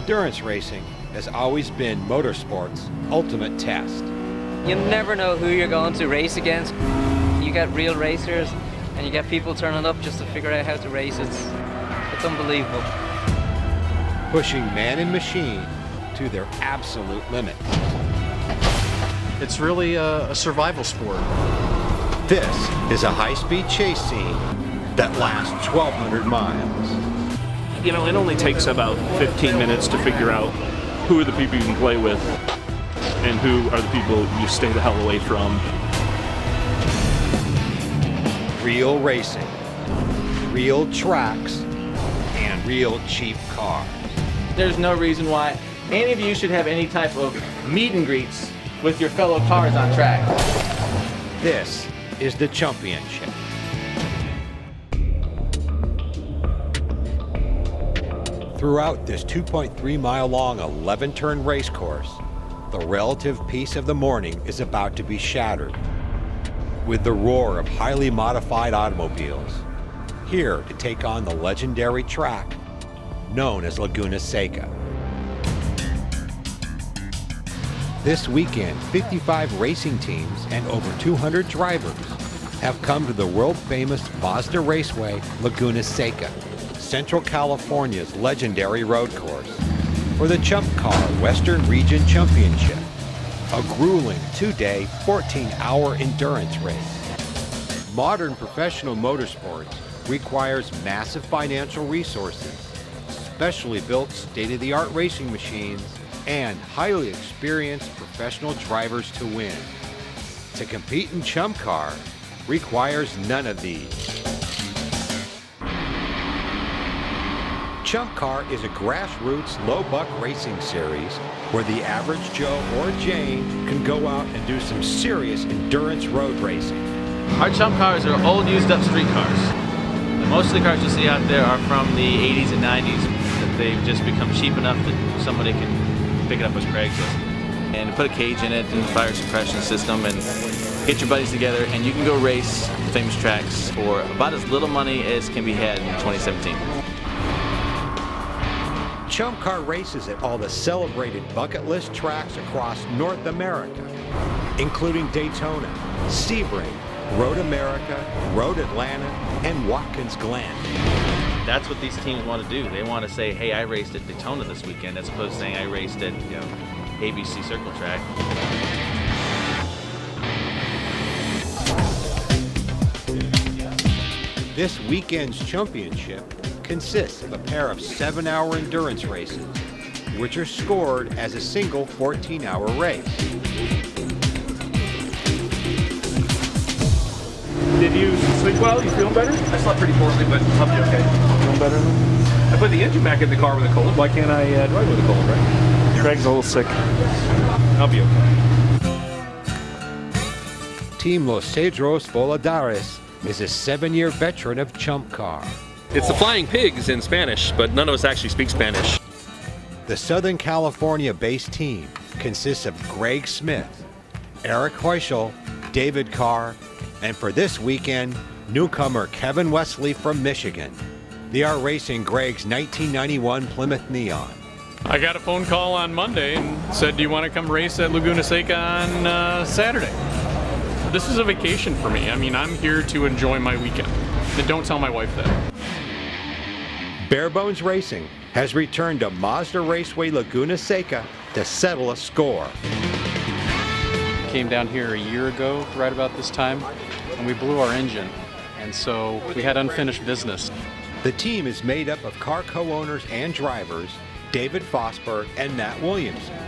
Endurance racing has always been motorsport's ultimate test. You never know who you're going to race against. You get real racers and you get people turning up just to figure out how to race. It's unbelievable. Pushing man and machine to their absolute limit. It's really a survival sport. This is a high-speed chase scene that lasts 1,200 miles. You know, it only takes about 15 minutes to figure out who are the people you can play with and who are the people you stay the hell away from. Real racing, real tracks, and real cheap cars. There's no reason why any of you should have any type of meet and greets with your fellow cars on track. This is the Chumpionship. Throughout this 2.3-mile long 11-turn race course, the relative peace of the morning is about to be shattered with the roar of highly modified automobiles, here to take on the legendary track known as Laguna Seca. This weekend, 55 racing teams and over 200 drivers have come to the world-famous Mazda Raceway, Laguna Seca, Central California's legendary road course, for the CHUMPCAR Western Region Championship, a grueling 2-day, 14-hour endurance race. Modern professional motorsports requires massive financial resources, specially built state-of-the-art racing machines, and highly experienced professional drivers to win. To compete in CHUMPCAR requires none of these. CHUMPCAR is a grassroots low-buck racing series where the average Joe or Jane can go out and do some serious endurance road racing. Our Chump cars are old, used-up street cars. Most of the cars you see out there are from the 80s and 90s. That they've just become cheap enough that somebody can pick it up as Craigslist. And put a cage in it and a fire suppression system and get your buddies together and you can go race famous tracks for about as little money as can be had in 2017. CHUMPCAR races at all the celebrated bucket list tracks across North America, including Daytona, Sebring, Road America, Road Atlanta, and Watkins Glen. That's what these teams want to do. They want to say, hey, I raced at Daytona this weekend, as opposed to saying I raced at, ABC Circle Track. This weekend's championship consists of a pair of 7-hour endurance races, which are scored as a single 14-hour race. Did you sleep well? You feeling better? I slept pretty poorly, but I'll be okay. Feeling better? I put the engine back in the car with a cold. Why can't I drive with a cold, right? Craig's a little sick. I'll be okay. Team Los Cedros Voladares is a 7-year veteran of CHUMPCAR. It's the Flying Pigs in Spanish, but none of us actually speak Spanish. The Southern California-based team consists of Greg Smith, Eric Heuschel, David Carr, and for this weekend, newcomer Kevin Wesley from Michigan. They are racing Greg's 1991 Plymouth Neon. I got a phone call on Monday and said, do you want to come race at Laguna Seca on Saturday? This is a vacation for me. I mean, I'm here to enjoy my weekend. And don't tell my wife that. Barebones Racing has returned to Mazda Raceway Laguna Seca to settle a score. Came down here a year ago, right about this time, and we blew our engine, and so we had unfinished business. The team is made up of car co-owners and drivers David Fosberg and Matt Williamson,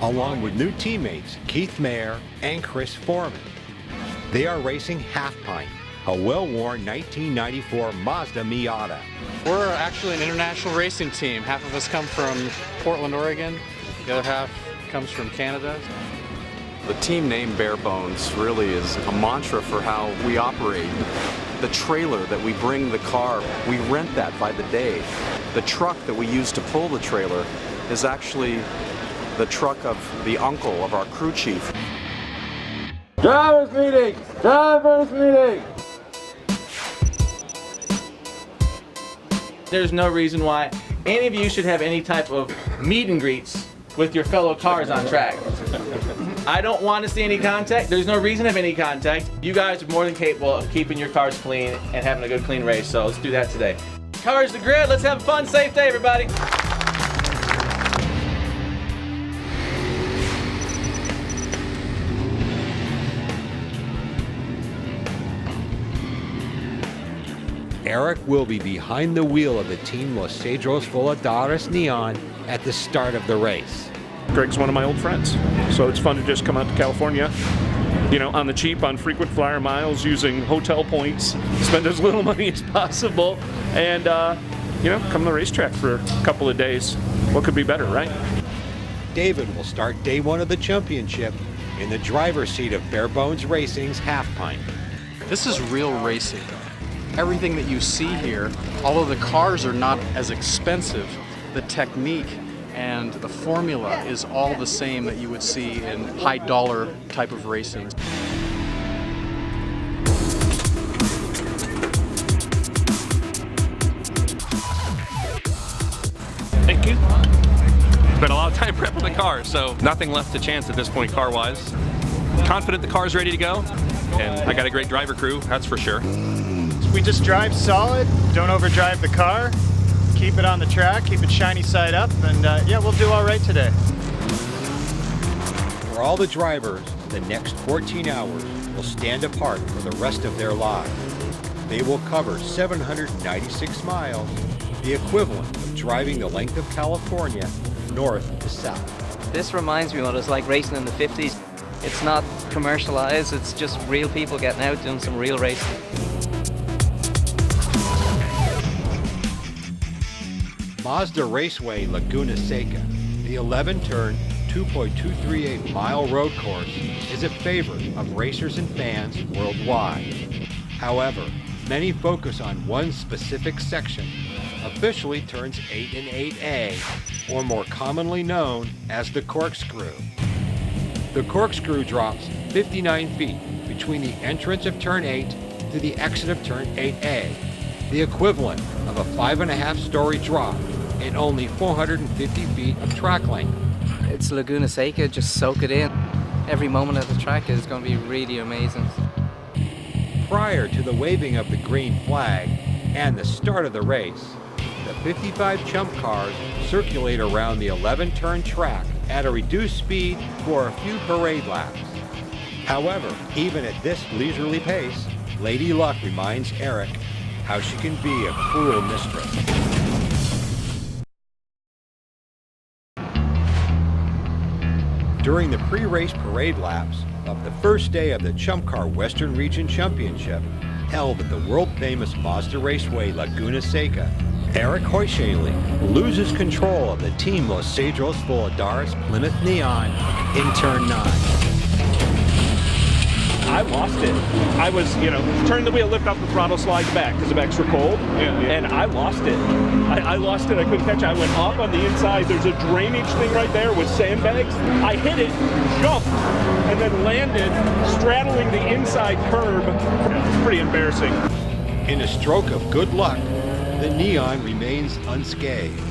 along with new teammates Keith Mayer and Chris Foreman. They are racing Half Pint, a well-worn 1994 Mazda Miata. We're actually an international racing team. Half of us come from Portland, Oregon. The other half comes from Canada. The team name Barebones really is a mantra for how we operate. The trailer that we bring the car, we rent that by the day. The truck that we use to pull the trailer is actually the truck of the uncle of our crew chief. Drivers meeting! Drivers meeting! There's no reason why any of you should have any type of meet and greets with your fellow cars on track. I don't want to see any contact. There's no reason to have any contact. You guys are more than capable of keeping your cars clean and having a good clean race, so let's do that today. Cars the grid, let's have a fun, safe day, everybody. Eric will be behind the wheel of the Team Los Cedros Voladoras Neon at the start of the race. Greg's one of my old friends, so it's fun to just come out to California, you know, on the cheap, on frequent flyer miles, using hotel points, spend as little money as possible, and, you know, come to the racetrack for a couple of days. What could be better, right? David will start day one of the championship in the driver's seat of Bare Bones Racing's Half Pint. This is real racing. Everything that you see here, although the cars are not as expensive, the technique and the formula is all the same that you would see in high dollar type of racing. Thank you. Spent a lot of time prepping the car, so nothing left to chance at this point car-wise. Confident the car's ready to go, and I got a great driver crew, that's for sure. We just drive solid, don't overdrive the car, keep it on the track, keep it shiny side up, and yeah, we'll do all right today. For all the drivers, the next 14 hours will stand apart for the rest of their lives. They will cover 796 miles, the equivalent of driving the length of California north to south. This reminds me of what it was like racing in the 50s. It's not commercialized, it's just real people getting out doing some real racing. Mazda Raceway Laguna Seca, the 11-turn, 2.238-mile road course, is a favorite of racers and fans worldwide. However, many focus on one specific section, officially turns 8 and 8A, or more commonly known as the corkscrew. The corkscrew drops 59 feet between the entrance of turn 8 to the exit of turn 8A, the equivalent of a 5.5-story drop in only 450 feet of track length. It's Laguna Seca, just soak it in. Every moment at the track is going to be really amazing. Prior to the waving of the green flag and the start of the race, the 55 Chump cars circulate around the 11-turn track at a reduced speed for a few parade laps. However, even at this leisurely pace, Lady Luck reminds Eric how she can be a cruel mistress. During the pre-race parade laps of the first day of the Chump Car Western Region Championship, held at the world-famous Mazda Raceway Laguna Seca, Eric Hoyshally loses control of the Team Los Cedros Voladoras Plymouth Neon in turn 9. I lost it. I was, you know, turn the wheel, lift up the throttle, slide back because the back's were cold, and I lost it. I lost it. I couldn't catch it. I went up on the inside. There's a drainage thing right there with sandbags. I hit it, jumped, and then landed straddling the inside curb. It's pretty embarrassing. In a stroke of good luck, the Neon remains unscathed.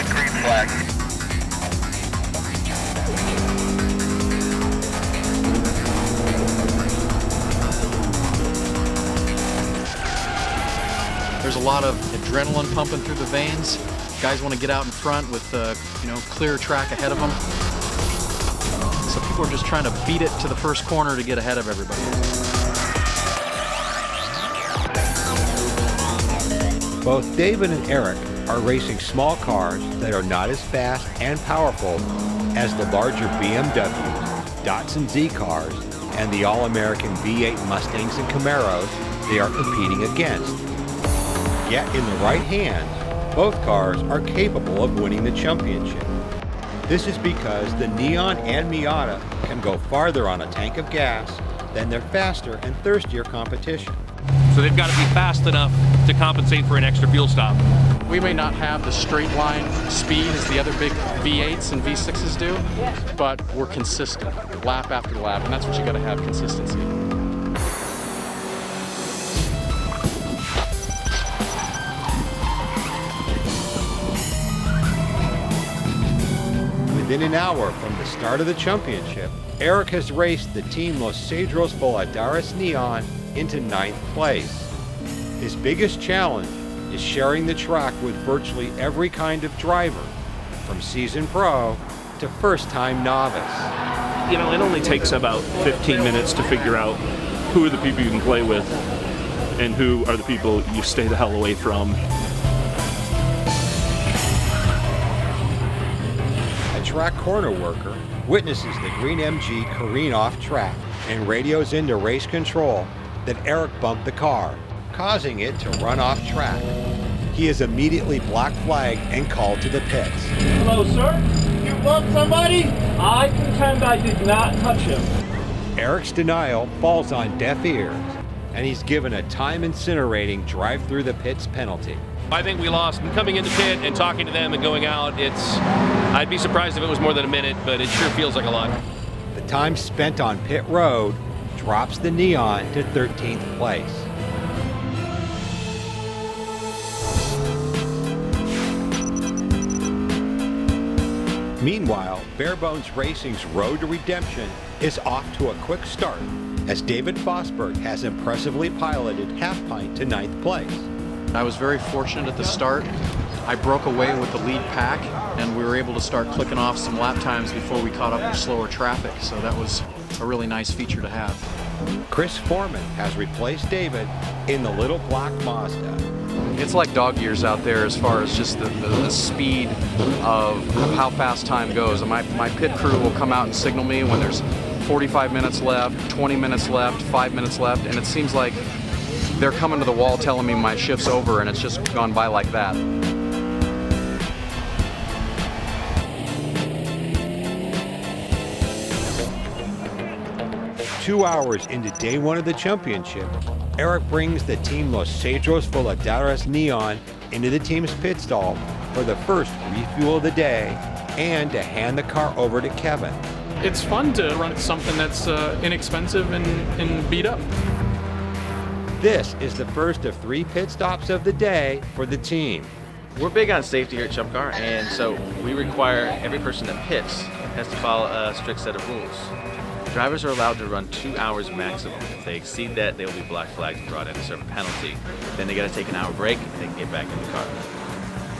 Green flag. There's a lot of adrenaline pumping through the veins. Guys want to get out in front with clear track ahead of them. So people are just trying to beat it to the first corner to get ahead of everybody. Both David and Eric are racing small cars that are not as fast and powerful as the larger BMWs, Datsun Z cars, and the all-American V8 Mustangs and Camaros they are competing against. Yet in the right hands, both cars are capable of winning the championship. This is because the Neon and Miata can go farther on a tank of gas than their faster and thirstier competition. So they've got to be fast enough to compensate for an extra fuel stop. We may not have the straight line speed as the other big V8s and V6s do, but we're consistent, lap after lap, and that's what you got to have, consistency. Within an hour from the start of the championship, Eric has raced the Team Los Cedros Voladoras Neon into 9th place. His biggest challenge is sharing the track with virtually every kind of driver, from seasoned pro to first-time novice. You know, it only takes about 15 minutes to figure out who are the people you can play with and who are the people you stay the hell away from. A track corner worker witnesses the green MG careen off track and radios into race control that Eric bumped the car, causing it to run off track. He is immediately black flagged and called to the pits. Hello, sir. You bumped somebody? I contend I did not touch him. Eric's denial falls on deaf ears, and he's given a time incinerating drive through the pits penalty. I think we lost. Coming into pit and talking to them and going out, I'd be surprised if it was more than a minute, but it sure feels like a lot. The time spent on pit road drops the Neon to 13th place. Meanwhile, Barebones Racing's road to redemption is off to a quick start, as David Fosberg has impressively piloted Half Pint to 9th place. I was very fortunate at the start. I broke away with the lead pack, and we were able to start clicking off some lap times before we caught up with slower traffic, so that was a really nice feature to have. Chris Foreman has replaced David in the little black Mazda. It's like dog years out there as far as just the speed of how fast time goes. And my pit crew will come out and signal me when there's 45 minutes left, 20 minutes left, 5 minutes left, and it seems like they're coming to the wall telling me my shift's over, and it's just gone by like that. Two hours into day one of the championship, Eric brings the Team Los Cedros Voladoras Neon into the team's pit stall for the first refuel of the day and to hand the car over to Kevin. It's fun to run something that's inexpensive and beat up. This is the first of 3 pit stops of the day for the team. We're big on safety here at CHUMPCAR, and so we require every person that pits has to follow a strict set of rules. Drivers are allowed to run 2 hours maximum. If they exceed that, they will be black flagged and brought in to serve a penalty. Then they got to take an hour break and they can get back in the car.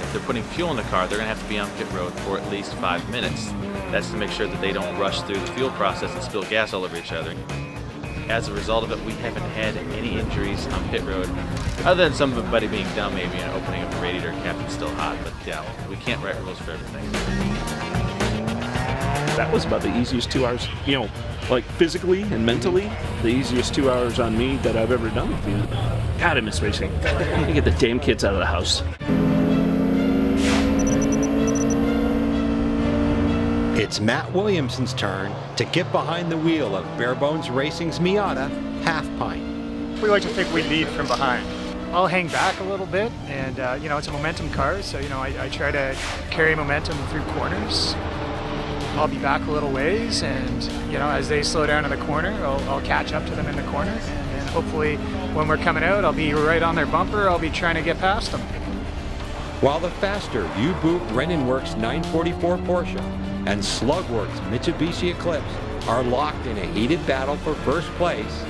If they're putting fuel in the car, they're going to have to be on pit road for at least 5 minutes. That's to make sure that they don't rush through the fuel process and spill gas all over each other. As a result of it, we haven't had any injuries on pit road, other than somebody being dumb, maybe, and opening up the radiator cap that's still hot. But yeah, we can't write rules for everything. That was about the easiest 2 hours, you know, like physically and mentally, the easiest 2 hours on me that I've ever done with you. God, I miss racing. I get the damn kids out of the house. It's Matt Williamson's turn to get behind the wheel of Barebones Racing's Miata Half Pint. We like to think we lead from behind. I'll hang back a little bit, and you know, it's a momentum car, so you know, I try to carry momentum through corners. I'll be back a little ways, and you know, as they slow down in the corner, I'll catch up to them in the corner, and hopefully when we're coming out, I'll be right on their bumper. I'll be trying to get past them. While the faster U-Boot Brennanworks 944 Porsche and Slugworks Mitsubishi Eclipse are locked in a heated battle for first place,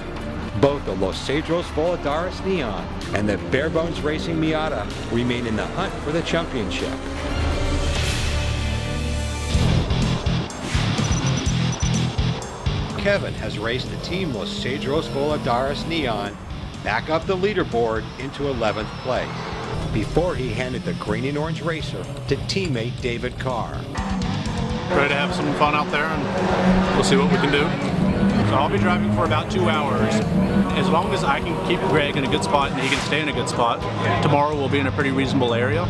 both the Los Cedros Voladoras Neon and the Barebones Racing Miata remain in the hunt for the championship. Kevin has raced the Team Los Cedros Voladoras Neon back up the leaderboard into 11th place before he handed the green and orange racer to teammate David Carr. Ready to have some fun out there, and we'll see what we can do. So I'll be driving for about 2 hours. As long as I can keep Greg in a good spot and he can stay in a good spot, tomorrow we'll be in a pretty reasonable area.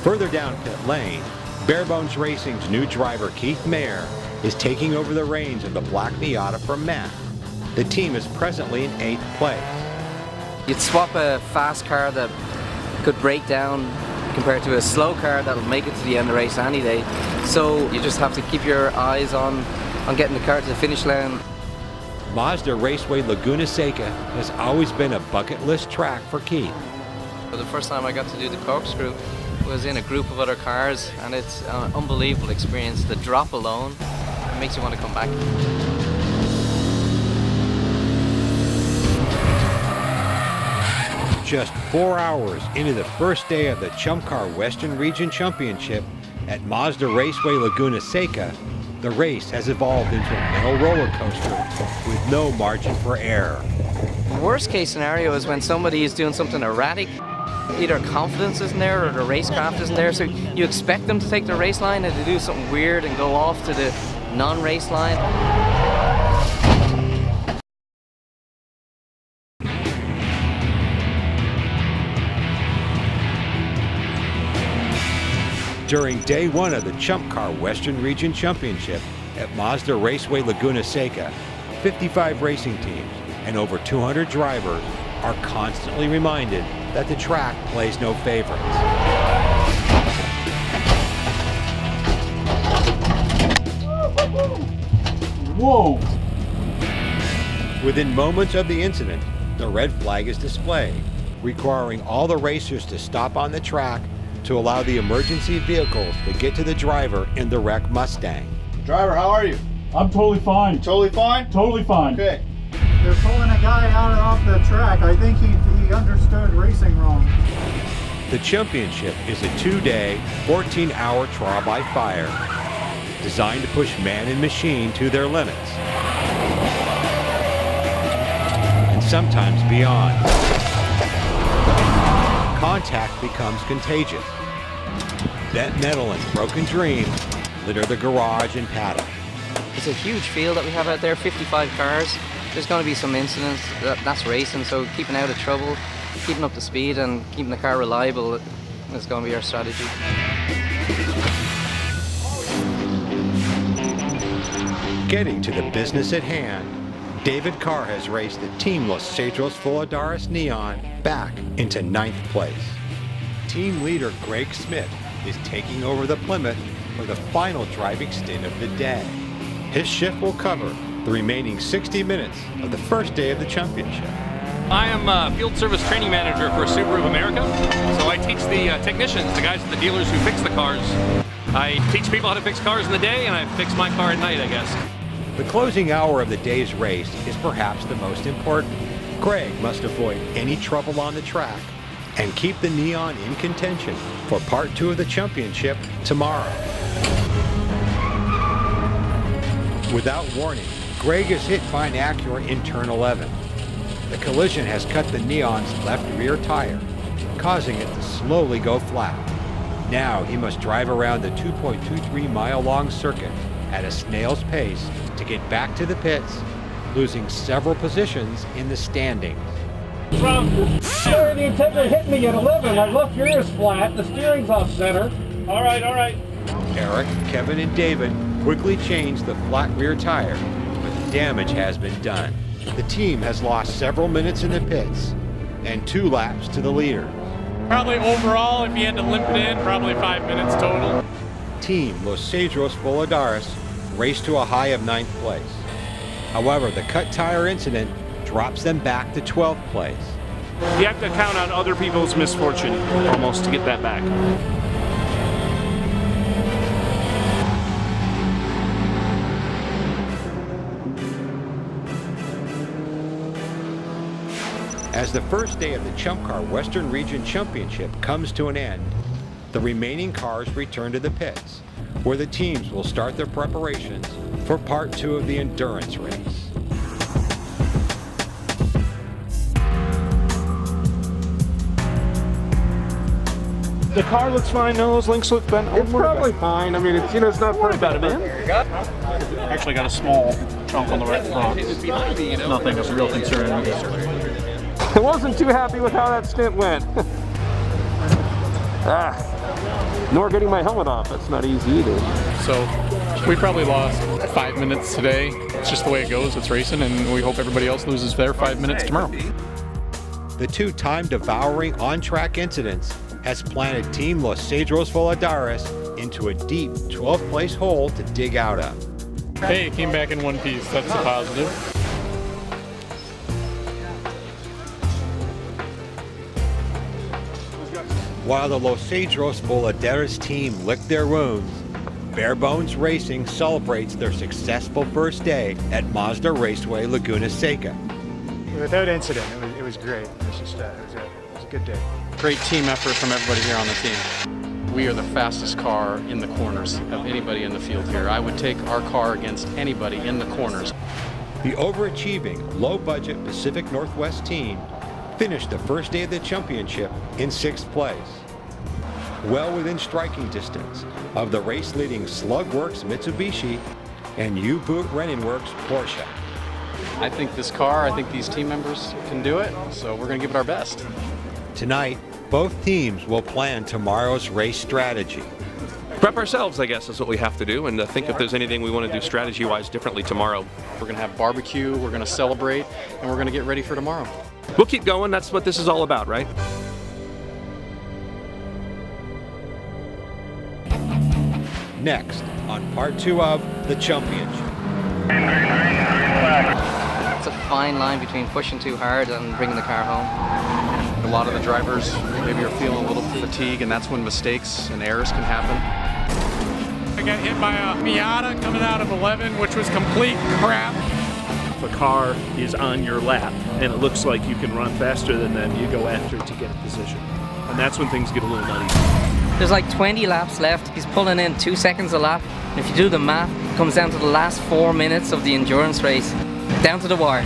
Further down pit lane, Barebones Racing's new driver Keith Mayer is taking over the reins of the black Miata from Matt. The team is presently in 8th place. You'd swap a fast car that could break down compared to a slow car that'll make it to the end of the race any day. So you just have to keep your eyes on getting the car to the finish line. Mazda Raceway Laguna Seca has always been a bucket list track for Keith. The first time I got to do the corkscrew was in a group of other cars, and it's an unbelievable experience. The drop alone makes you want to come back. Just 4 hours into the first day of the CHUMPCAR Western Region Championship at Mazda Raceway Laguna Seca, the race has evolved into a mental roller coaster with no margin for error. Worst case scenario is when somebody is doing something erratic. Either confidence isn't there or the racecraft isn't there, so you expect them to take the race line and to do something weird and go off to the non-race line. During day 1 of the CHUMPCAR Western Region Championship at Mazda Raceway Laguna Seca, 55 racing teams and over 200 drivers are constantly reminded that the track plays no favorites. Whoa! Within moments of the incident, the red flag is displayed, requiring all the racers to stop on the track to allow the emergency vehicles to get to the driver in the wrecked Mustang. Driver, how are you? I'm totally fine. Totally fine? Totally fine. Okay. They're pulling a guy out off the track. I think he understood racing wrong. The championship is a 2-day, 14-hour trial by fire, designed to push man and machine to their limits, and sometimes beyond. Contact becomes contagious. Bent metal and broken dreams litter the garage and paddock. It's a huge field that we have out there, 55 cars. There's going to be some incidents, that's racing, so keeping out of trouble, keeping up the speed and keeping the car reliable is going to be our strategy. Getting to the business at hand, David Carr has raced the Team Los Cedros Voladoras Neon back into 9th place. Team leader Greg Smith is taking over the Plymouth for the final driving stint of the day. His shift will cover the remaining 60 minutes of the first day of the championship. I am field service training manager for Subaru of America, so I teach the technicians, the guys at the dealers who fix the cars. I teach people how to fix cars in the day, and I fix my car at night, I guess. The closing hour of the day's race is perhaps the most important. Greg must avoid any trouble on the track and keep the Neon in contention for part 2 of the championship tomorrow. Without warning, Greg is hit by an Acura in turn 11. The collision has cut the Neon's left rear tire, causing it to slowly go flat. Now he must drive around the 2.23-mile-long circuit at a snail's pace to get back to the pits, losing several positions in the standings. From where the intended hit me at 11, I left yours flat, the steering's off center. All right. Eric, Kevin, and David quickly changed the flat rear tire, but the damage has been done. The team has lost several minutes in the pits and 2 laps to the leader. Probably overall, if you had to limp it in, probably 5 minutes total. Team Los Cedros Voladoras raced to a high of 9th place. However, the cut tire incident drops them back to 12th place. You have to count on other people's misfortune almost to get that back. As the first day of the CHUMPCAR Western Region Championship comes to an end, the remaining cars return to the pits, where the teams will start their preparations for part 2 of the endurance race. The car looks fine. No, those links look bent. It's probably fine. I mean, it's not What about it, man? Actually got a small chunk on the right front. Nothing of real concern. I wasn't too happy with how that stint went. Nor getting my helmet off. That's not easy either. So we probably lost 5 minutes today. It's just the way it goes. It's racing, and we hope everybody else loses their 5 minutes tomorrow. The two time-devouring on-track incidents has planted Team Los Cedros Voladares into a deep 12th place hole to dig out of. Hey, it came back in one piece. That's a positive. While the Los Cedros Voladares team licked their wounds, Barebones Racing celebrates their successful first day at Mazda Raceway Laguna Seca. Without incident, it was great. It was just it was a good day. Great team effort from everybody here on the team. We are the fastest car in the corners of anybody in the field here. I would take our car against anybody in the corners. The overachieving, low-budget Pacific Northwest team finished the first day of the championship in 6th place, well within striking distance of the race-leading Slugworks Mitsubishi and U-Boot Renenworks Porsche. I think this car, I think these team members can do it, so we're going to give it our best. Tonight, both teams will plan tomorrow's race strategy. Prep ourselves, I guess, is what we have to do, and think if there's anything we want to do strategy-wise differently tomorrow. We're going to have barbecue, we're going to celebrate, and we're going to get ready for tomorrow. We'll keep going. That's what this is all about, right? Next, on part 2 of the Championship. It's a fine line between pushing too hard and bringing the car home. A lot of the drivers maybe are feeling a little fatigue, and that's when mistakes and errors can happen. I got hit by a Miata coming out of 11, which was complete crap. If a car is on your lap and it looks like you can run faster than them, you go after it to get a position. And that's when things get a little nutty. There's like 20 laps left. He's pulling in 2 seconds a lap. And if you do the math, it comes down to the last 4 minutes of the endurance race, down to the wire.